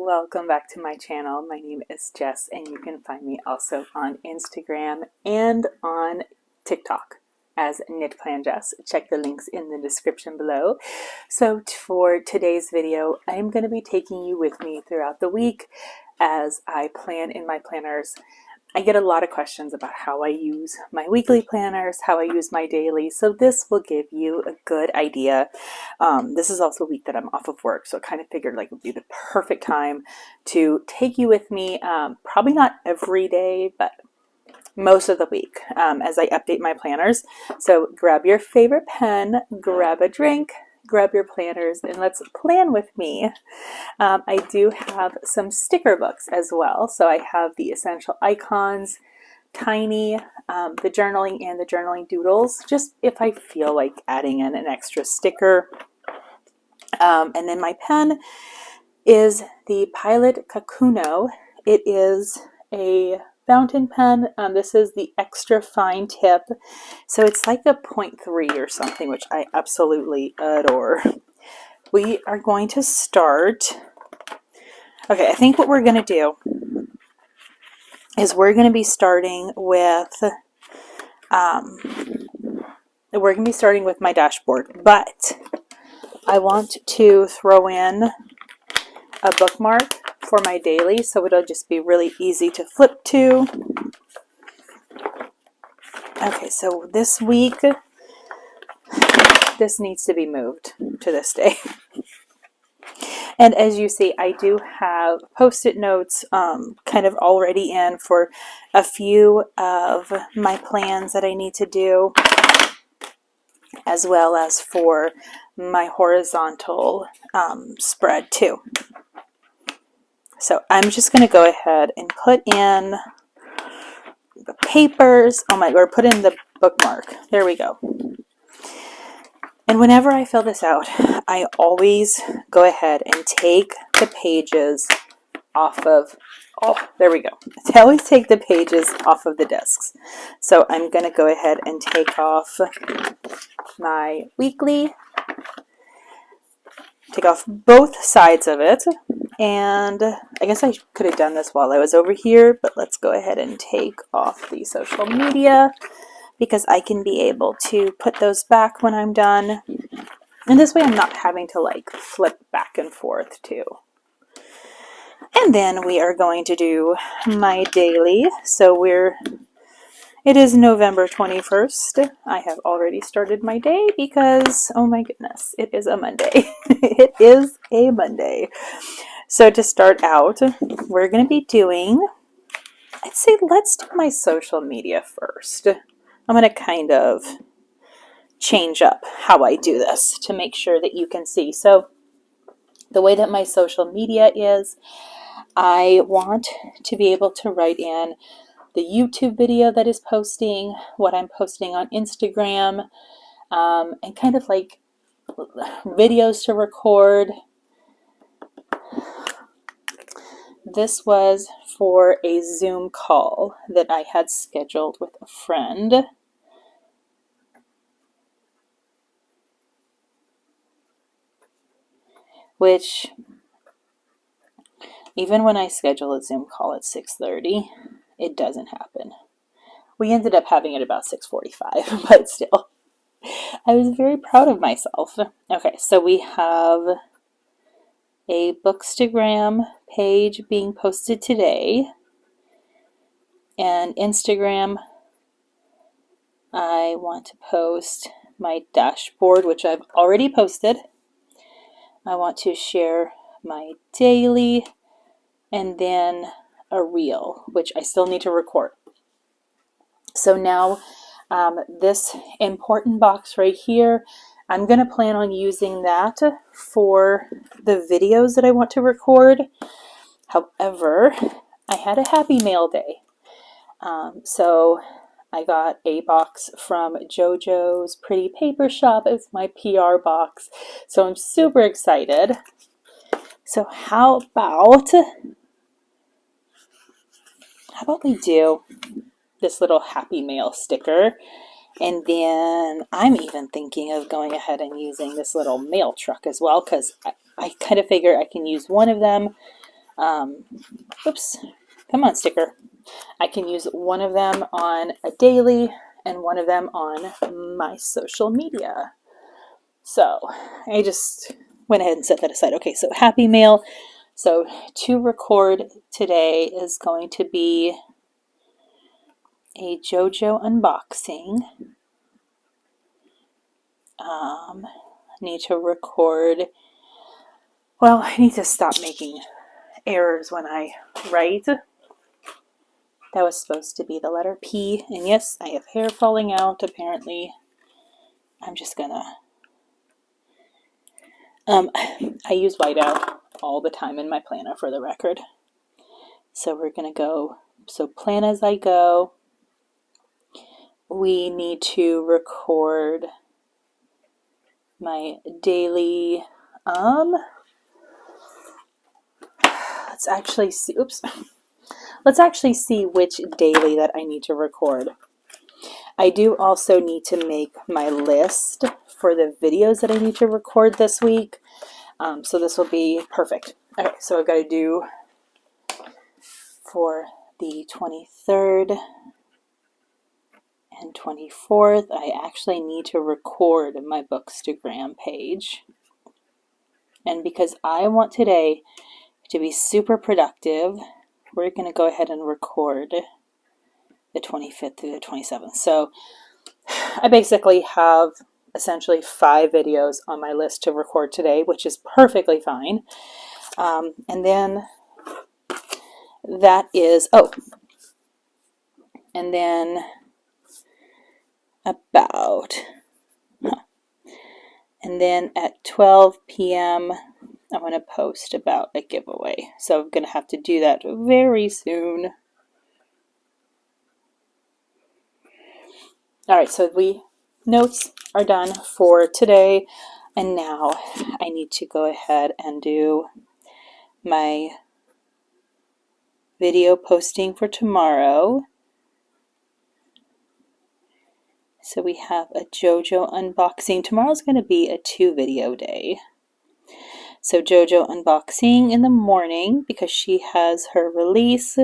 welcome back to my channel. My name is Jess and you can find me also on Instagram and on TikTok as Knit Plan Jess. Check the links in the description below. So for today's video, I'm going to be taking you with me throughout the week as I plan in my planners. I get a lot of questions about how I use my weekly planners, how I use my daily, so this will give you a good idea. This is also a week that I'm off of work, so I kind of figured like it would be the perfect time to take you with me, probably not every day, but most of the week as I update my planners. So grab your favorite pen, grab a drink, grab your planners, and let's plan with me. I do have some sticker books as well. So I have the Essential Icons, Tiny, the journaling, and the journaling doodles, just if I feel like adding in an extra sticker. And then my pen is the Pilot Kakuno. It is a fountain pen. This is the extra fine tip. So it's like a 0.3 or something, which I absolutely adore. We are going to start. Okay, I think what we're going to do is we're going to be starting with my dashboard, but I want to throw in a bookmark for my daily, so it'll just be really easy to flip to. Okay, so this week, this needs to be moved to this day. And as you see, I do have post-it notes kind of already in for a few of my plans that I need to do, as well as for my horizontal spread too. So I'm just going to go ahead and put in the papers. Oh my God, put in the bookmark. There we go. And whenever I fill this out, I always go ahead and take the pages off of, there we go. I always take the pages off of the discs. So I'm going to go ahead and take off my weekly, take off both sides of it. And I guess I could have done this while I was over here, but let's go ahead and take off the social media, because I can be able to put those back when I'm done. And this way I'm not having to like flip back and forth too. And then we are going to do my daily. So it is November 21st. I have already started my day because, oh my goodness, it is a Monday. It is a Monday. So to start out, we're going to be doing, I'd say let's do my social media first. I'm going to kind of change up how I do this to make sure that you can see. So the way that my social media is, I want to be able to write in the YouTube video that is posting, what I'm posting on Instagram, and kind of like videos to record. This was for a Zoom call that I had scheduled with a friend. Which, even when I schedule a Zoom call at 6:30, it doesn't happen. We ended up having it about 6:45, but still, I was very proud of myself. Okay, so we have a Bookstagram page being posted today, and Instagram, I want to post my dashboard, which I've already posted. I want to share my daily, and then a reel, which I still need to record. So now this important box right here, I'm going to plan on using that for the videos that I want to record. However, I had a Happy Mail day. So I got a box from JoJo's Pretty Paper Shop. It's my PR box. So I'm super excited. So how about we do this little Happy Mail sticker, and then I'm even thinking of going ahead and using this little mail truck as well, because I kind of figure I can use one of them Oops, come on, sticker. I can use one of them on a daily and one of them on my social media. So I just went ahead and set that aside. Okay, so Happy Mail. So to record today is going to be a JoJo unboxing. I need to record, well, I need to stop making errors when I write. That was supposed to be the letter P, and yes, I have hair falling out, apparently. I'm just gonna, I use whiteout all the time in my planner, for the record. So we're gonna go, so plan as I go. We need to record my daily, let's actually see, oops. Let's actually see which daily that I need to record. I do also need to make my list for the videos that I need to record this week. So this will be perfect. Okay, so I've got to do for the 23rd and 24th, I actually need to record my Bookstagram page. And because I want today to be super productive, we're going to go ahead and record the 25th through the 27th. So I basically have essentially 5 videos on my list to record today, which is perfectly fine. And then that is, and then and then at 12 p.m. I'm going to post about a giveaway. So I'm going to have to do that very soon. All right, so the notes are done for today, and now I need to go ahead and do my video posting for tomorrow. So we have a JoJo unboxing. Tomorrow's going to be a 2-video day. So JoJo unboxing in the morning because she has her release,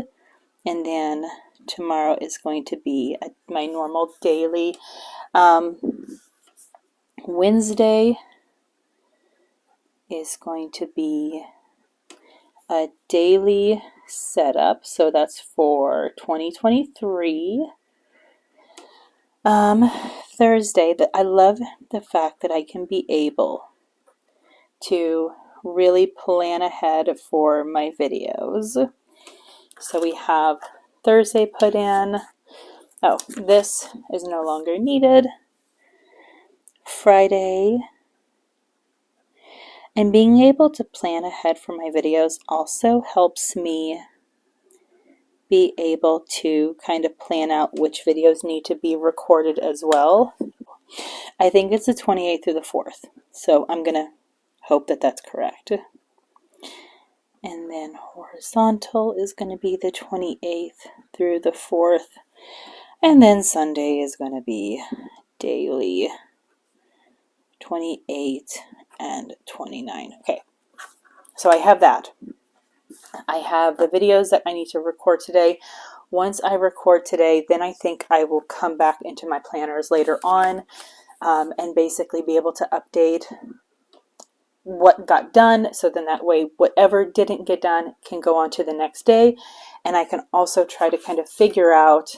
and then tomorrow is going to be my normal daily. Wednesday is going to be a daily setup, so that's for 2023. Thursday, I love the fact that I can be able to really plan ahead for my videos. So we have Thursday put in. Oh, this is no longer needed. Friday. And being able to plan ahead for my videos also helps me be able to kind of plan out which videos need to be recorded as well. I think it's the 28th through the 4th, so I'm going to hope that that's correct. And then horizontal is going to be the 28th through the 4th, and then Sunday is going to be daily 28 and 29. Okay, so I have that. I have the videos that I need to record today. Once I record today, then I think I will come back into my planners later on and basically be able to update what got done, so then that way whatever didn't get done can go on to the next day. And I can also try to kind of figure out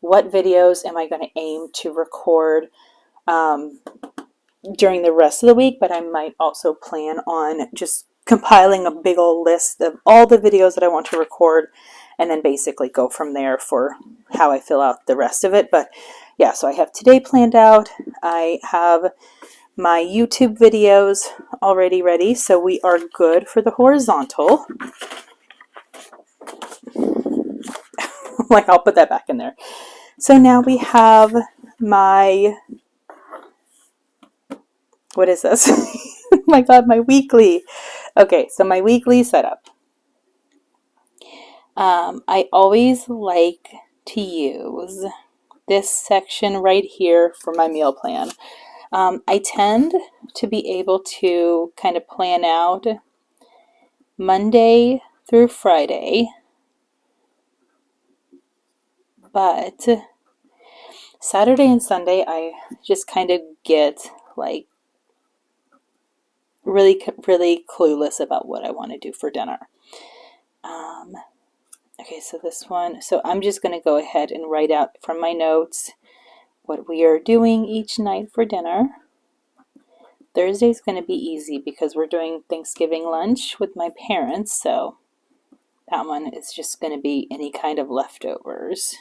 what videos am I going to aim to record during the rest of the week, but I might also plan on just compiling a big old list of all the videos that I want to record and then basically go from there for how I fill out the rest of it. But yeah, so I have today planned out. I have my YouTube videos already ready, so we are good for the horizontal. Like, I'll put that back in there. So now we have my, what is this? Oh my God, my weekly. Okay, so my weekly setup. I always like to use this section right here for my meal plan. I tend to be able to kind of plan out Monday through Friday, but Saturday and Sunday I just kind of get like really clueless about what I want to do for dinner. Okay, so this one, so I'm just going to go ahead and write out from my notes what we are doing each night for dinner. Thursday's going to be easy because we're doing Thanksgiving lunch with my parents, so that one is just going to be any kind of leftovers.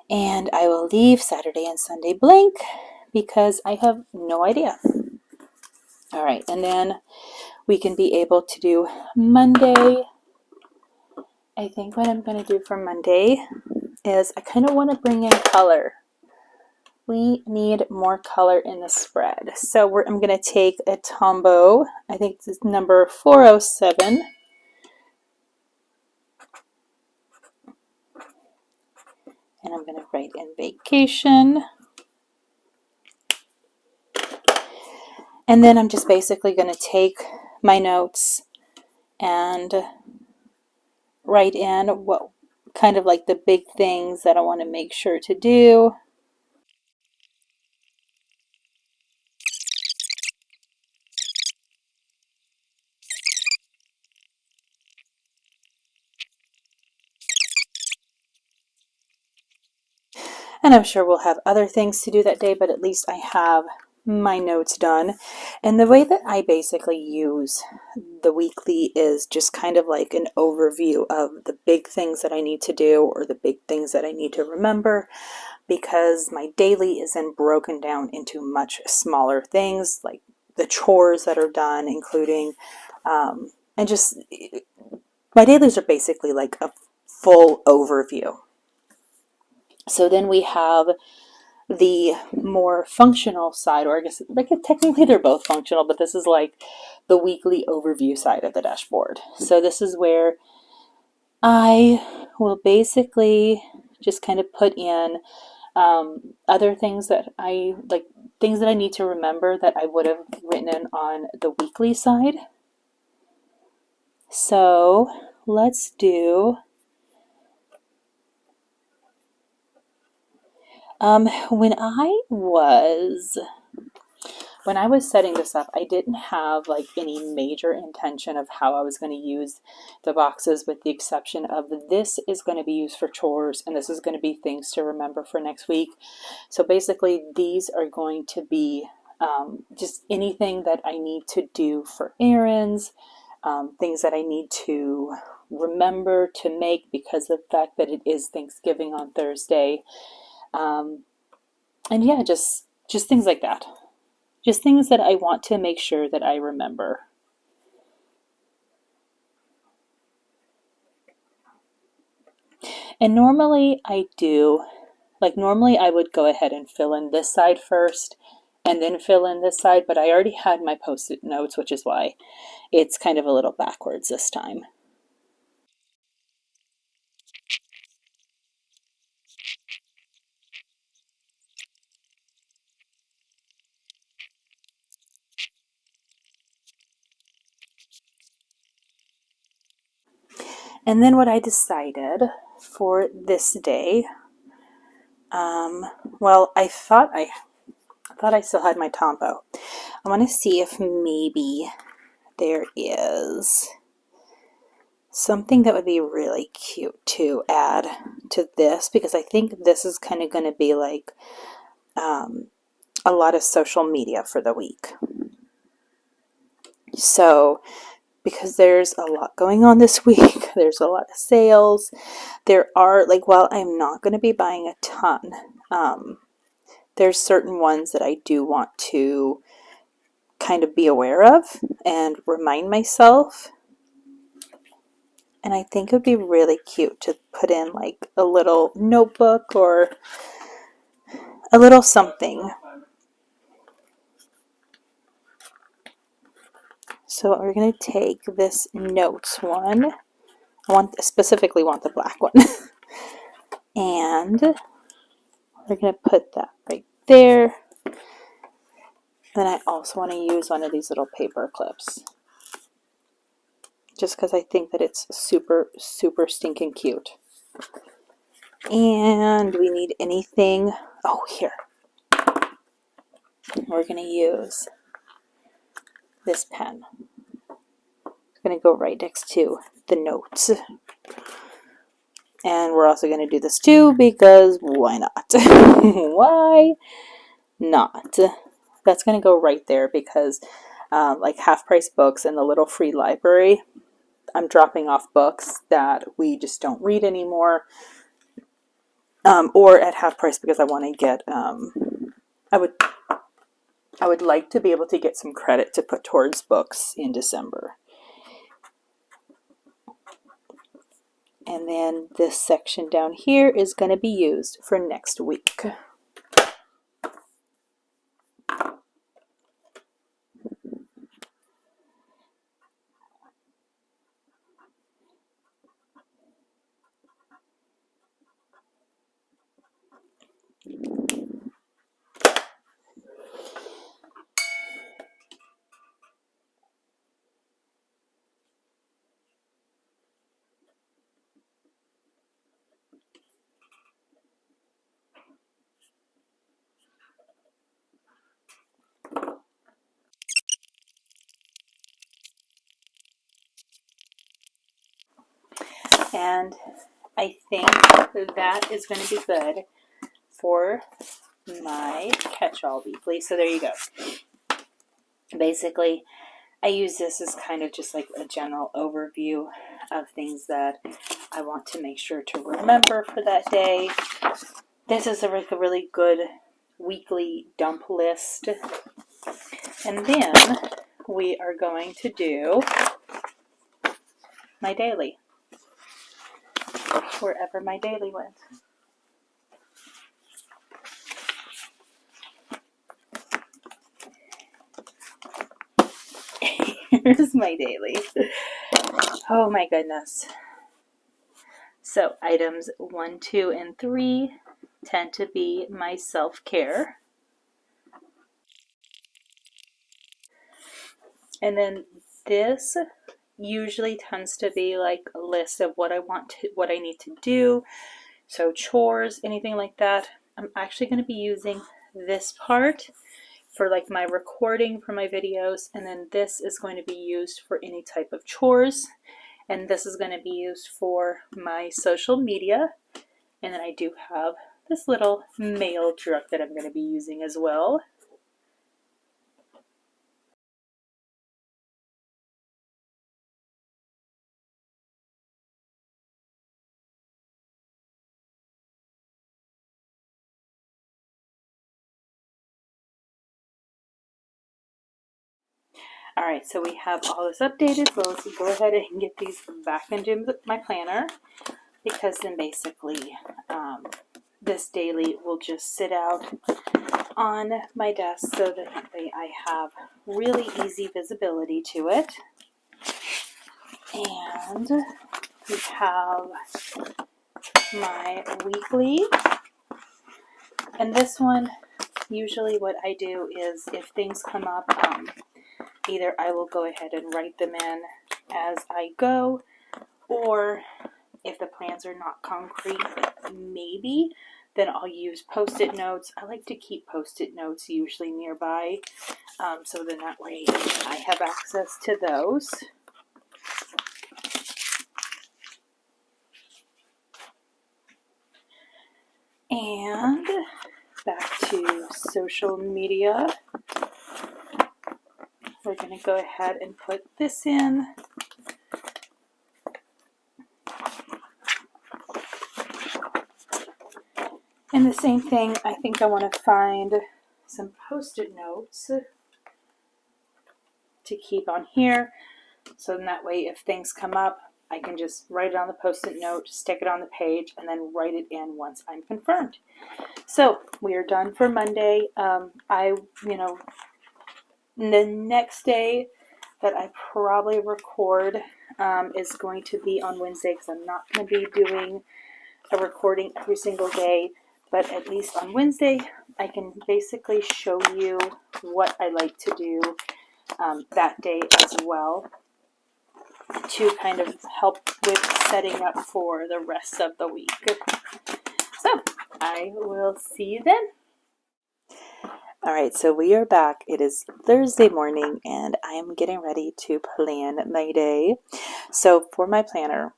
And I will leave Saturday and Sunday blank because I have no idea. All right, and then we can be able to do Monday. I think what I'm going to do for Monday is I kind of want to bring in color. We need more color in the spread. So I'm going to take a Tombow, I think this is number 407. And I'm going to write in vacation. And then I'm just basically going to take my notes and write in what kind of like the big things that I want to make sure to do. And I'm sure we'll have other things to do that day, but at least I have my notes done. And the way that I basically use the weekly is just kind of like an overview of the big things that I need to do or the big things that I need to remember, because my daily is then broken down into much smaller things, like the chores that are done, including, and just my dailies are basically like a full overview. So then we have the more functional side, or I guess like technically they're both functional, but this is like the weekly overview side of the dashboard. So this is where I will basically just kind of put in other things that I like, things that I need to remember that I would have written in on the weekly side. So let's do when I was setting this up, I didn't have like any major intention of how I was going to use the boxes, with the exception of this is going to be used for chores and this is going to be things to remember for next week. So basically these are going to be just anything that I need to do for errands, things that I need to remember to make because of the fact that it is Thanksgiving on Thursday. And yeah, just things like that. Just things that I want to make sure that I remember. And normally I would go ahead and fill in this side first and then fill in this side, but I already had my post-it notes, which is why it's kind of a little backwards this time. And then what I decided for this day, well, I thought I still had my Tombow. I want to see if maybe there is something that would be really cute to add to this, because I think this is kind of going to be like a lot of social media for the week. So because there's a lot going on this week, there's a lot of sales. There are, like, while I'm not going to be buying a ton, there's certain ones that I do want to kind of be aware of and remind myself. And I think it would be really cute to put in like a little notebook or a little something. So we're going to take this notes one. Specifically want the black one. And we're going to put that right there. Then I also want to use one of these little paper clips. just because I think that it's super, super stinking cute. And do we need anything? Oh, here. We're going to use this pen. It's going to go right next to the notes. And we're also going to do this too because why not? Why not? That's going to go right there because like Half Price Books and the little free library, I'm dropping off books that we just don't read anymore. Or at Half Price because I want to get, I would like to be able to get some credit to put towards books in December. And then this section down here is going to be used for next week. And I think that is going to be good for my catch-all weekly. So there you go. Basically, I use this as kind of just like a general overview of things that I want to make sure to remember for that day. This is a really good weekly dump list. And then we are going to do my daily, wherever my daily went. Here's my daily. Oh my goodness. So items 1, 2, and 3 tend to be my self-care. And then this usually tends to be like a list of what I need to do. So chores, anything like that. I'm actually going to be using this part for like my recording for my videos, and then this is going to be used for any type of chores, and this is going to be used for my social media. And then I do have this little mail truck that I'm going to be using as well. Alright, so we have all this updated, so let's go ahead and get these back into my planner, because then basically this daily will just sit out on my desk so that I have really easy visibility to it. And we have my weekly, and this one, usually what I do is if things come up, either I will go ahead and write them in as I go, or if the plans are not concrete, maybe, then I'll use Post-it notes. I like to keep Post-it notes usually nearby, so then that way I have access to those. And back to social media. We're going to go ahead and put this in. And the same thing, I think I want to find some Post-it notes to keep on here. So then that way if things come up, I can just write it on the Post-it note, stick it on the page, and then write it in once I'm confirmed. So we are done for Monday. The next day that I probably record is going to be on Wednesday, because I'm not going to be doing a recording every single day, but at least on Wednesday I can basically show you what I like to do that day as well. to kind of help with setting up for the rest of the week. So I will see you then. All right, so we are back. It is Thursday morning and I am getting ready to plan my day. So for my planner,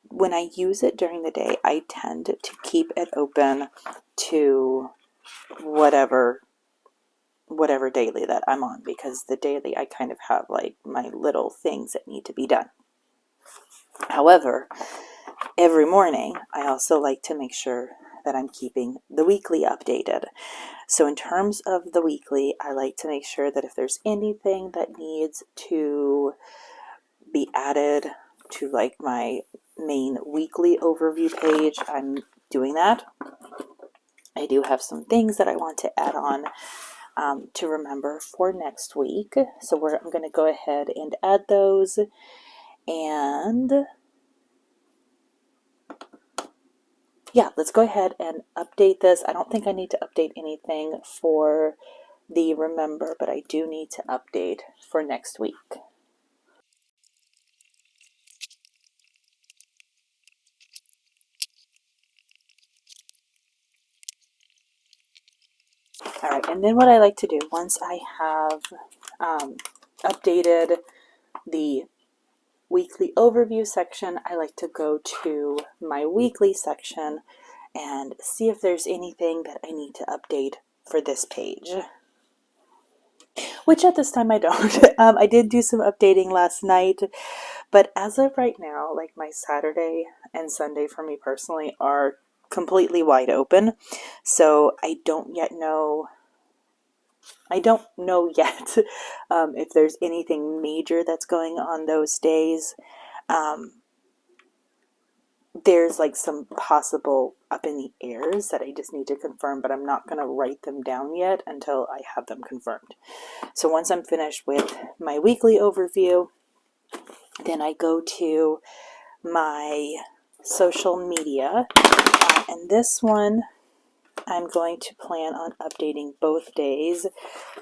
when I use it during the day, I tend to keep it open to whatever daily that I'm on, because the daily I kind of have like my little things that need to be done. However, every morning I also like to make sure that I'm keeping the weekly updated. So in terms of the weekly, I like to make sure that if there's anything that needs to be added to like my main weekly overview page, I'm doing that. I do have some things that I want to add on to remember for next week. So I'm going to go ahead and add those. And yeah, let's go ahead and update this. I don't think I need to update anything for the remember, but I do need to update for next week. All right, and then what I like to do once I have updated the weekly overview section, I like to go to my weekly section and see if there's anything that I need to update for this page. Which at this time I don't. I did do some updating last night, but as of right now, like my Saturday and Sunday for me personally are completely wide open. So I don't know yet if there's anything major that's going on those days. There's like some possible up in the airs that I just need to confirm, but I'm not going to write them down yet until I have them confirmed. So once I'm finished with my weekly overview, then I go to my social media, and this one I'm going to plan on updating both days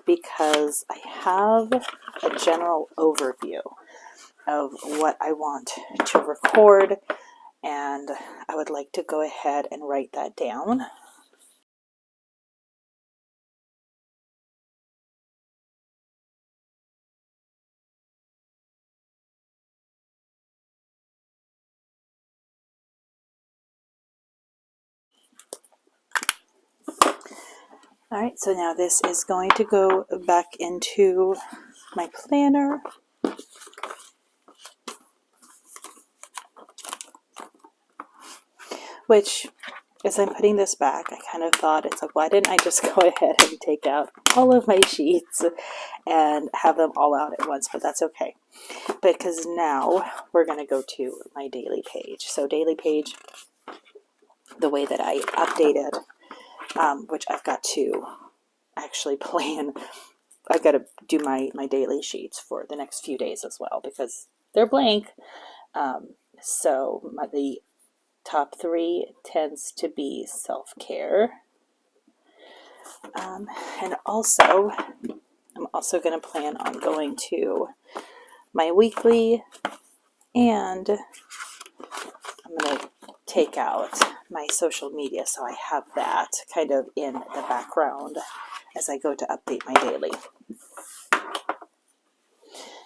because I have a general overview of what I want to record, and I would like to go ahead and write that down. All right, so now this is going to go back into my planner. Which, as I'm putting this back, I kind of thought, it's like, why didn't I just go ahead and take out all of my sheets and have them all out at once? But that's okay, because now we're going to go to my daily page. So daily page, the way that I updated, which I've got to actually plan. I've got to do my daily sheets for the next few days as well, because they're blank. So the top 3 tends to be self-care. And also, I'm also going to plan on going to my weekly, and I'm going to take out my social media so I have that kind of in the background as I go to update my daily.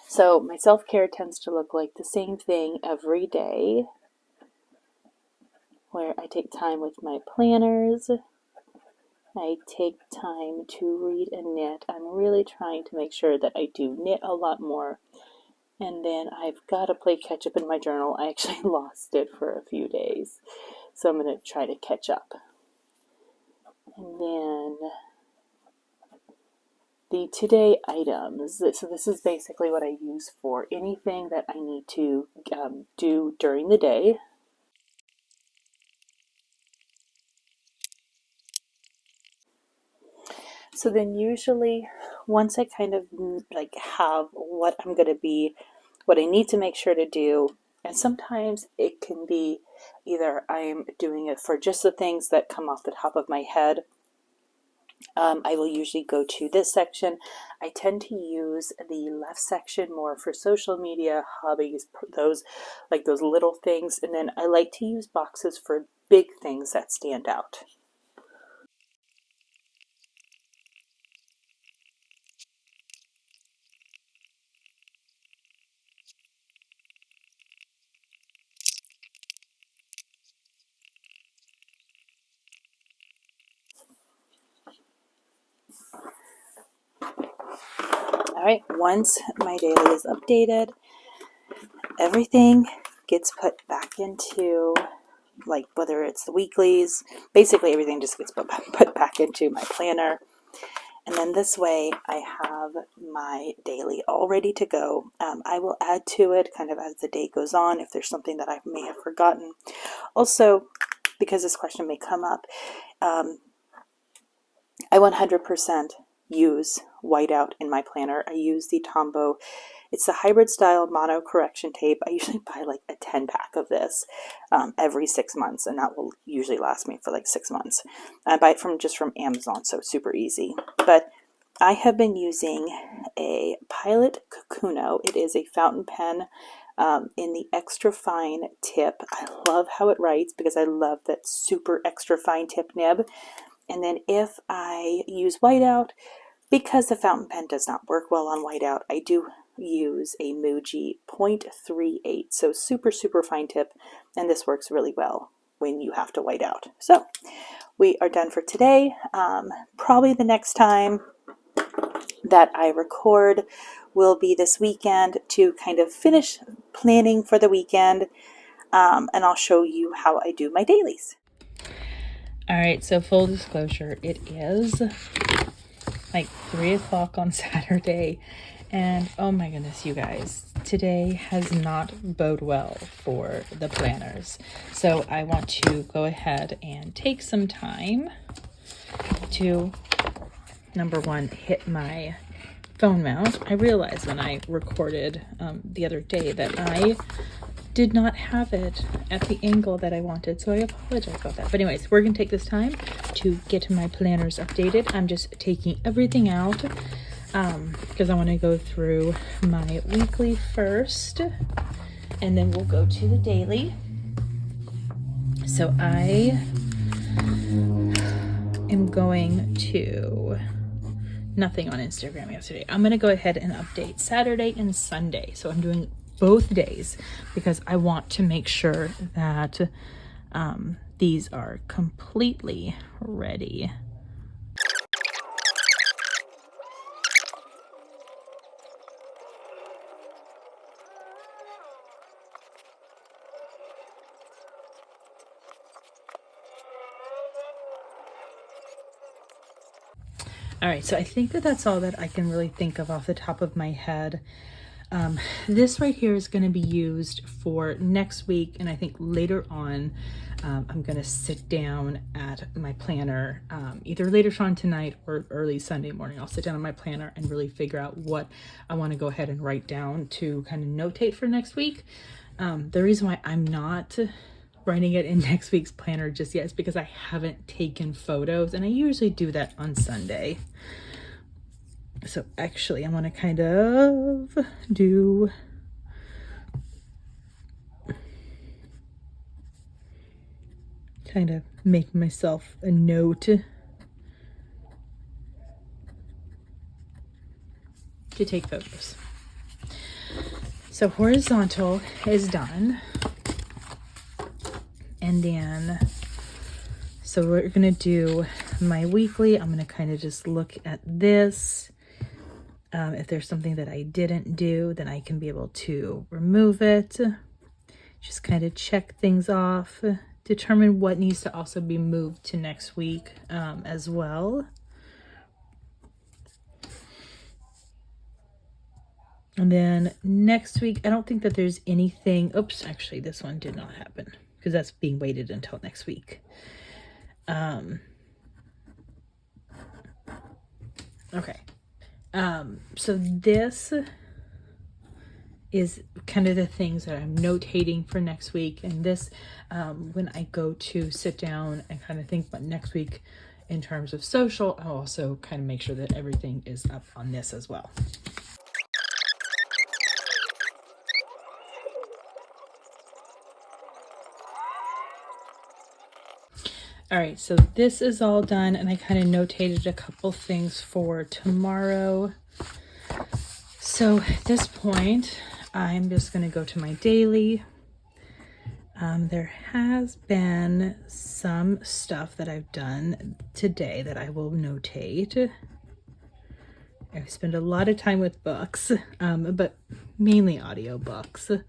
So my self-care tends to look like the same thing every day, where I take time with my planners. I take time to read and knit. I'm really trying to make sure that I do knit a lot more. And then I've got to play catch up in my journal. I actually lost it for a few days, so I'm going to try to catch up. And then the today items. So this is basically what I use for anything that I need to do during the day. So then usually once I kind of like have what I'm going to be, what I need to make sure to do, and sometimes it can be either I'm doing it for just the things that come off the top of my head, I will usually go to this section. I tend to use the left section more for social media, hobbies, those like those little things, and then I like to use boxes for big things that stand out. All right, once my daily is updated, everything gets put back into, like, whether it's the weeklies, basically everything just gets put back into my planner. And then this way I have my daily all ready to go. I will add to it kind of as the day goes on if there's something that I may have forgotten. Also, because this question may come up, I 100% use whiteout in my planner. I use the Tombow. It's the hybrid style mono correction tape. I usually buy like a 10 pack of this every 6 months, and that will usually last me for like 6 months. I buy it from Amazon, so it's super easy. But I have been using a Pilot Kakuno. It is a fountain pen in the extra fine tip. I love how it writes because I love that super extra fine tip nib. And then if I use whiteout, because the fountain pen does not work well on whiteout, I do use a Muji 0.38, so super, super fine tip, and this works really well when you have to white out. So we are done for today. Probably the next time that I record will be this weekend to kind of finish planning for the weekend, and I'll show you how I do my dailies. All right, so full disclosure, it is like 3 o'clock on Saturday, and oh my goodness, you guys, today has not bode well for the planners. So I want to go ahead and take some time to, number one, hit my phone mount. I realized when I recorded the other day that I did not have it at the angle that I wanted, so I apologize about that. But anyways, we're gonna take this time to get my planners updated. I'm just taking everything out because I want to go through my weekly first, and then we'll go to the daily. So I am going to nothing on Instagram yesterday. I'm gonna go ahead and update Saturday and Sunday. So I'm doing both days because I want to make sure that these are completely ready. All right, so I think that that's all that I can really think of off the top of my head. This right here is going to be used for next week, and I think later on I'm going to sit down at my planner, either later on tonight or early Sunday morning. I'll sit down on my planner and really figure out what I want to go ahead and write down to kind of notate for next week. The reason why I'm not writing it in next week's planner just yet is because I haven't taken photos, and I usually do that on Sunday. So actually I want to kind of do make myself a note to take photos. So horizontal is done. And then, so we're going to do my weekly. I'm going to kind of just look at this. If there's something that I didn't do, then I can be able to remove it. Just kind of check things off. Determine what needs to also be moved to next week as well. And then next week, I don't think that there's anything. Oops, actually, this one did not happen because that's being waited until next week. Okay. So this is kind of the things that I'm notating for next week. And this, when I go to sit down and kind of think about next week, in terms of social, I'll also kind of make sure that everything is up on this as well. All right, so this is all done, and I kind of notated a couple things for tomorrow. So at this point, I'm just going to go to my daily. There has been some stuff that I've done today that I will notate. I spend a lot of time with books, but mainly audiobooks.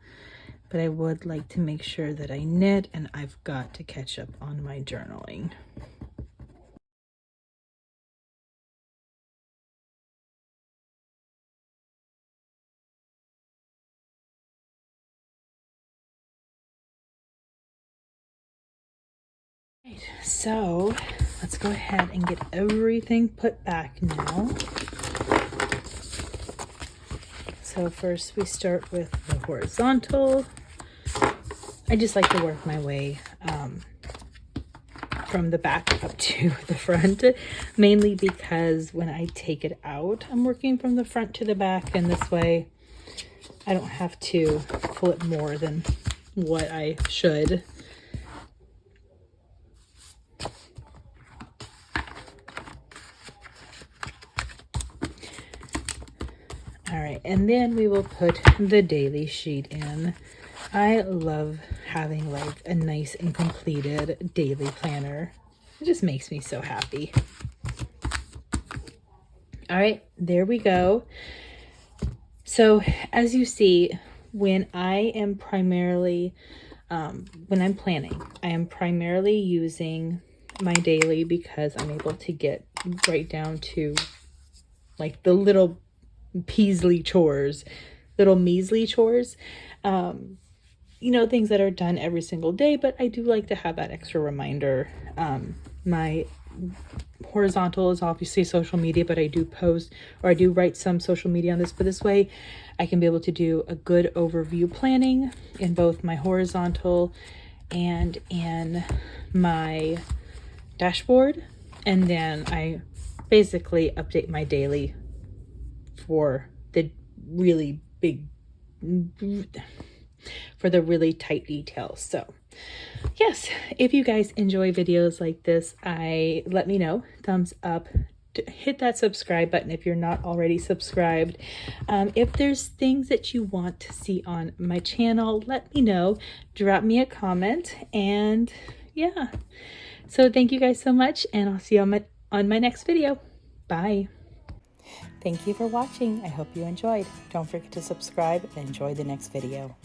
But I would like to make sure that I knit, and I've got to catch up on my journaling. Right, so let's go ahead and get everything put back now. So first we start with the horizontal. I just like to work my way from the back up to the front, mainly because when I take it out, I'm working from the front to the back, and this way I don't have to pull it more than what I should. All right, and then we will put the daily sheet in. I love having like a nice and completed daily planner. It just makes me so happy. All right, there we go. So as you see, when I am primarily, when I'm planning, I am primarily using my daily because I'm able to get right down to like the little measly chores, you know, things that are done every single day, but I do like to have that extra reminder. My horizontal is obviously social media, but I do post, or I do write some social media on this, but this way I can be able to do a good overview planning in both my horizontal and in my dashboard. And then I basically update my daily for the really tight details. So yes, if you guys enjoy videos like this, let me know. Thumbs up, hit that subscribe button if you're not already subscribed. If there's things that you want to see on my channel, let me know. Drop me a comment, and yeah. So thank you guys so much, and I'll see you on my next video. Bye. Thank you for watching. I hope you enjoyed. Don't forget to subscribe and enjoy the next video.